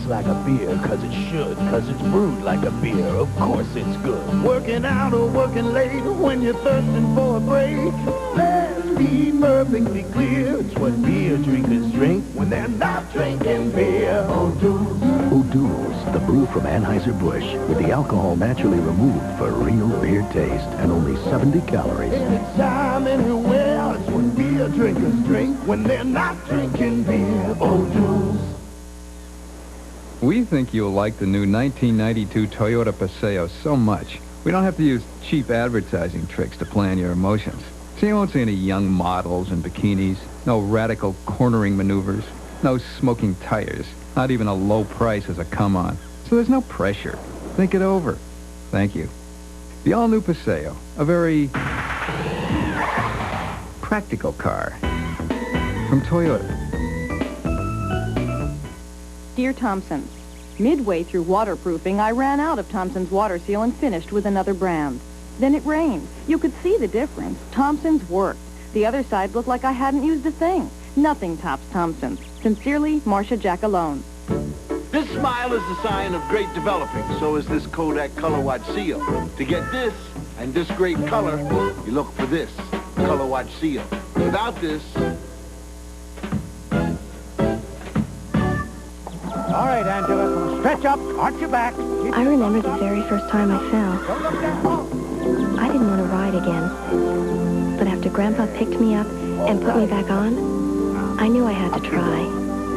tastes like a beer, 'cause it should, 'cause it's brewed like a beer. Of course it's good. Working out or working late, when you're thirsting for a break, let's be perfectly clear. It's what beer drinkers drink when they're not drinking beer. O'Doul's, the brew from Anheuser-Busch, with the alcohol naturally removed for real beer taste and only 70 calories. Anytime, anywhere, it's what beer drinkers drink when they're not drinking beer. O'Doul's. We think you'll like the new 1992 Toyota Paseo so much, we don't have to use cheap advertising tricks to plan your emotions. So you won't see any young models in bikinis, no radical cornering maneuvers, no smoking tires, not even a low price as a come-on. So there's no pressure. Think it over. Thank you. The all-new Paseo, a very practical car from Toyota. Dear Thompsons, midway through waterproofing, I ran out of Thompson's water seal and finished with another brand. Then it rained. You could see the difference. Thompson's worked. The other side looked like I hadn't used a thing. Nothing tops Thompson's. Sincerely, Marcia Jack Alone. This smile is the sign of great developing. So is this Kodak Color Watch seal. To get this and this great color, you look for this Color Watch seal. Without this... All right, Angela, stretch up, arch your back. I remember the very first time I fell. I didn't want to ride again. But after Grandpa picked me up and put me back on, I knew I had to try.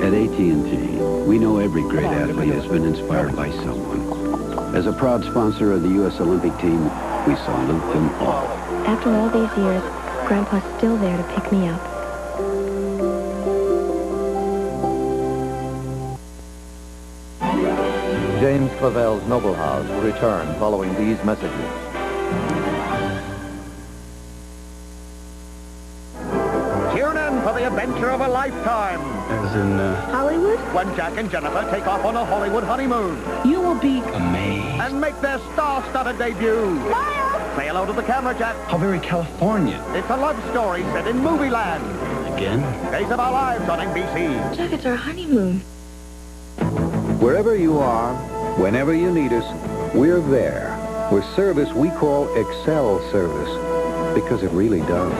At AT&T, we know every great athlete has been inspired by someone. As a proud sponsor of the U.S. Olympic team, we salute them all. After all these years, Grandpa's still there to pick me up. James Clavell's Noble House will return following these messages. Tune in for the adventure of a lifetime. As in, Hollywood? When Jack and Jennifer take off on a Hollywood honeymoon. You will be amazed. And make their star-studded debut. Smile! Say hello to the camera, Jack. How very Californian. It's a love story set in movie land. Again? Days of Our Lives on NBC. Jack, it's our honeymoon. Wherever you are, whenever you need us, we're there. With service we call Excel Service, because it really does.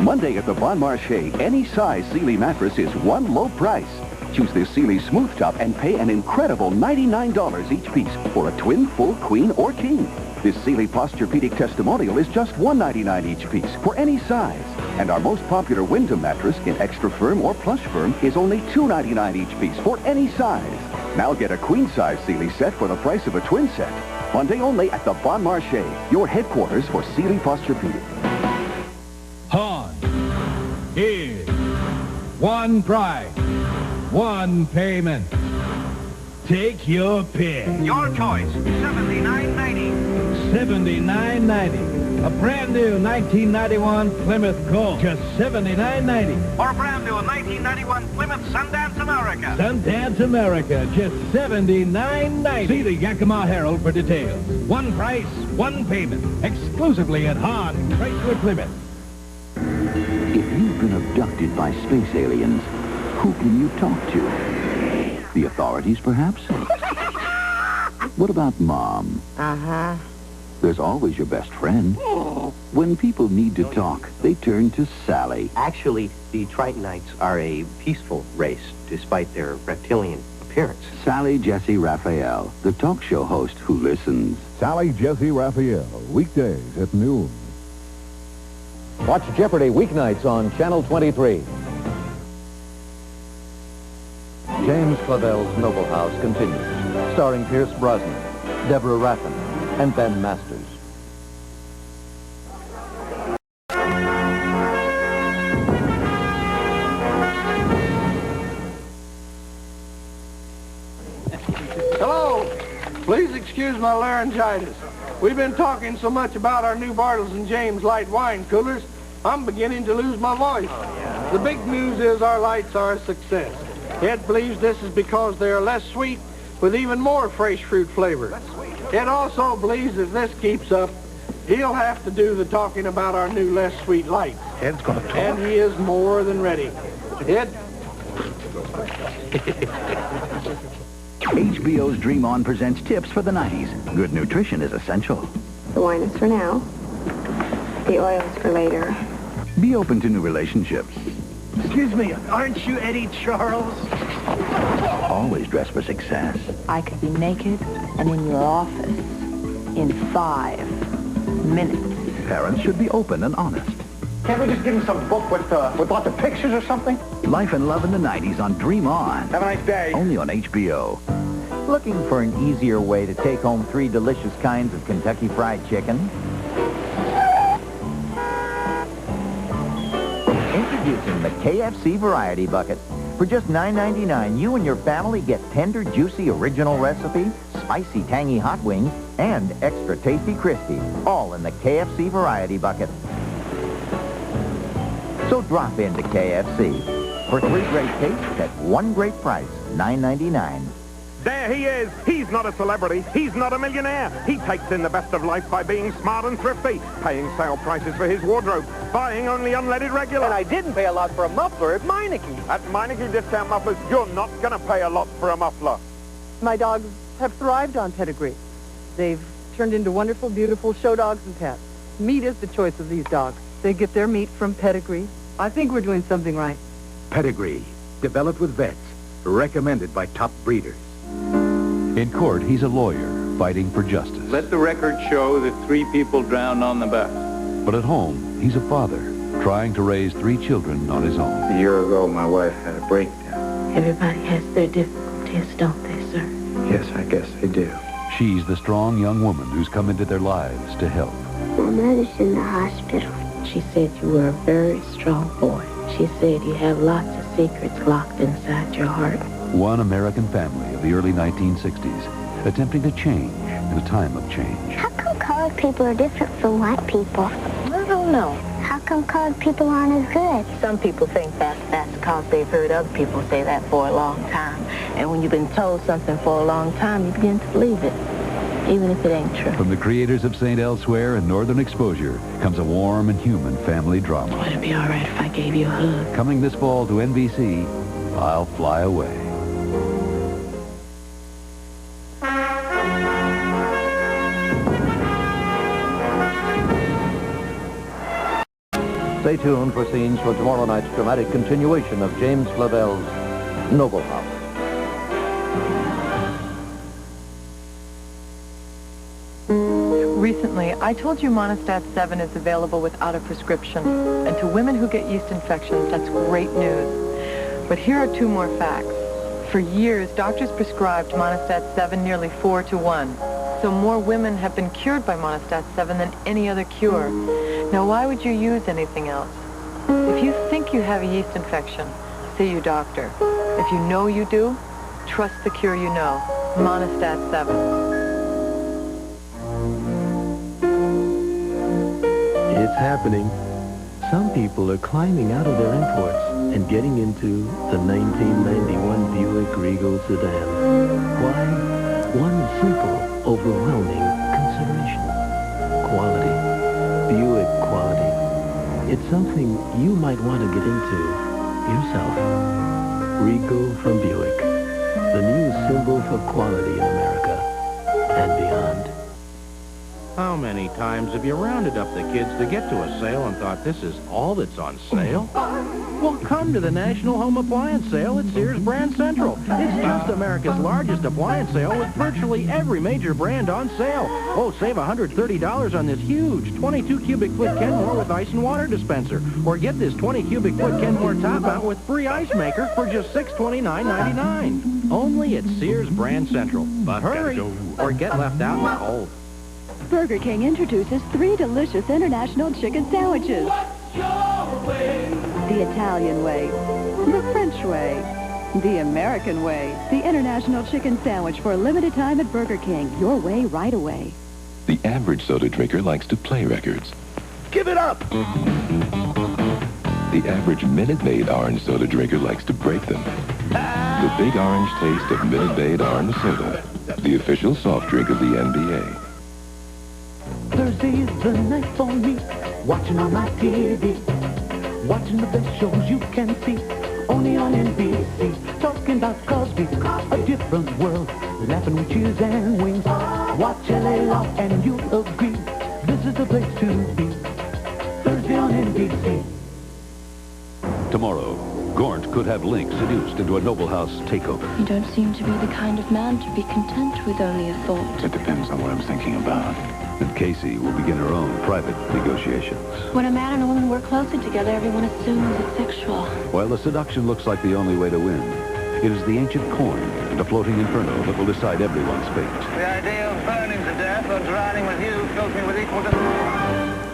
Monday at the Bon Marche, any size Sealy mattress is one low price. Choose this Sealy Smooth Top and pay an incredible $99 each piece for a twin, full, queen, or king. This Sealy Posturepedic testimonial is just $199 each piece for any size. And our most popular Wyndham mattress in extra firm or plush firm is only $299 each piece for any size. Now get a queen-size Sealy set for the price of a twin set. Monday only at the Bon Marche, your headquarters for Sealy Posturepedic. Han, here, one price, one payment. Take your pick. Your choice, $79.90. $79.90. A brand new 1991 Plymouth Colt, just $79.90. Or a brand new 1991 Plymouth Sundance America. Sundance America, just $79.90. See the Yakima Herald for details. One price, one payment. Exclusively at Han Chrysler Plymouth. If you've been abducted by space aliens, who can you talk to? The authorities, perhaps? What about Mom? Uh-huh. There's always your best friend. When people need to talk, they turn to Sally. Actually, the Tritonites are a peaceful race, despite their reptilian appearance. Sally Jesse Raphael, the talk show host who listens. Sally Jesse Raphael, weekdays at noon. Watch Jeopardy weeknights on Channel 23. James Clavell's Noble House continues, starring Pierce Brosnan, Deborah Raffin, and Ben Masters. Hello. Please excuse my laryngitis. We've been talking so much about our new Bartles and James light wine coolers, I'm beginning to lose my voice. The big news is our lights are a success. Ed believes this is because they are less sweet with even more fresh fruit flavor. Ed also believes if this keeps up, he'll have to do the talking about our new less sweet lights. Ed's going to talk. And he is more than ready. Ed? HBO's Dream On presents tips for the 90s. Good nutrition is essential. The wine is for now. The oil is for later. Be open to new relationships. Excuse me, aren't you Eddie Charles? Always dress for success. I could be naked and in your office in 5 minutes. Parents should be open and honest. Can't we just give him some book with lots of pictures or something? Life and Love in the 90s on Dream On. Have a nice day. Only on HBO. Looking for an easier way to take home 3 delicious kinds of Kentucky Fried Chicken? Introducing the KFC Variety Bucket. For just $9.99, you and your family get tender, juicy original recipe, spicy, tangy hot wings, and extra tasty crispy, all in the KFC Variety Bucket. So drop into KFC for 3 great tastes at 1 great price, $9.99. There he is. He's not a celebrity. He's not a millionaire. He takes in the best of life by being smart and thrifty, paying sale prices for his wardrobe, buying only unleaded regular. And I didn't pay a lot for a muffler at Meineke. At Meineke Discount Mufflers, you're not going to pay a lot for a muffler. My dogs have thrived on Pedigree. They've turned into wonderful, beautiful show dogs and pets. Meat is the choice of these dogs. They get their meat from Pedigree. I think we're doing something right. Pedigree, developed with vets, recommended by top breeders. In court, he's a lawyer fighting for justice. Let the record show that 3 people drowned on the bus. But at home, he's a father trying to raise 3 children on his own. A year ago, my wife had a breakdown. Everybody has their difficulties, don't they, sir? Yes, I guess they do. She's the strong young woman who's come into their lives to help. My mother's in the hospital. She said you were a very strong boy. She said you have lots of secrets locked inside your heart. One American family of the early 1960s, attempting to change in a time of change. How come colored people are different from white people? I don't know. How come colored people aren't as good? Some people think that's because they've heard other people say that for a long time. And when you've been told something for a long time, you begin to believe it, even if it ain't true. From the creators of St. Elsewhere and Northern Exposure comes a warm and human family drama. Would it be all right if I gave you a hug? Coming this fall to NBC, I'll Fly Away. Stay tuned for scenes from tomorrow night's dramatic continuation of James Clavell's Noble House. Recently, I told you Monistat 7 is available without a prescription. And to women who get yeast infections, that's great news. But here are 2 more facts. For years, doctors prescribed Monistat 7 nearly 4 to 1. So more women have been cured by Monistat 7 than any other cure. Now, why would you use anything else? If you think you have a yeast infection, see your doctor. If you know you do, trust the cure you know. Monistat 7. It's happening. Some people are climbing out of their imports and getting into the 1991 Buick Regal sedan. Why? One simple, overwhelming consideration. Quality. Buick quality. It's something you might want to get into yourself. Regal from Buick. The new symbol for quality in America and beyond. How many times have you rounded up the kids to get to a sale and thought this is all that's on sale? Well, come to the National Home Appliance Sale at Sears Brand Central. It's just America's largest appliance sale with virtually every major brand on sale. Oh, save $130 on this huge 22 cubic foot Kenmore with ice and water dispenser. Or get this 20 cubic foot Kenmore top out with free ice maker for just $629.99. Only at Sears Brand Central. But hurry, or get left out in the cold. Burger King introduces 3 delicious international chicken sandwiches. The Italian way, the French way, the American way. The international chicken sandwich for a limited time at Burger King. Your way, right away. The average soda drinker likes to play records. Give it up! The average Minute Maid orange soda drinker likes to break them. The big orange taste of Minute Maid orange soda, the official soft drink of the NBA. Thursday is the night for me, watching on my TV, watching the best shows you can see, only on NBC. Talk talking about Cosby, a different world, laughing with cheers and wings. Watch LA Law and you'll agree, this is the place to be. Thursday on NBC. Tomorrow, Gaunt could have Link seduced into a Noble House takeover. You don't seem to be the kind of man to be content with only a thought. It depends on what I'm thinking about. And Casey will begin her own private negotiations. When a man and a woman work closely together, everyone assumes it's sexual. While the seduction looks like the only way to win, it is the ancient coin and a floating inferno that will decide everyone's fate. The idea of burning to death or drowning with you fills me with equal disgust.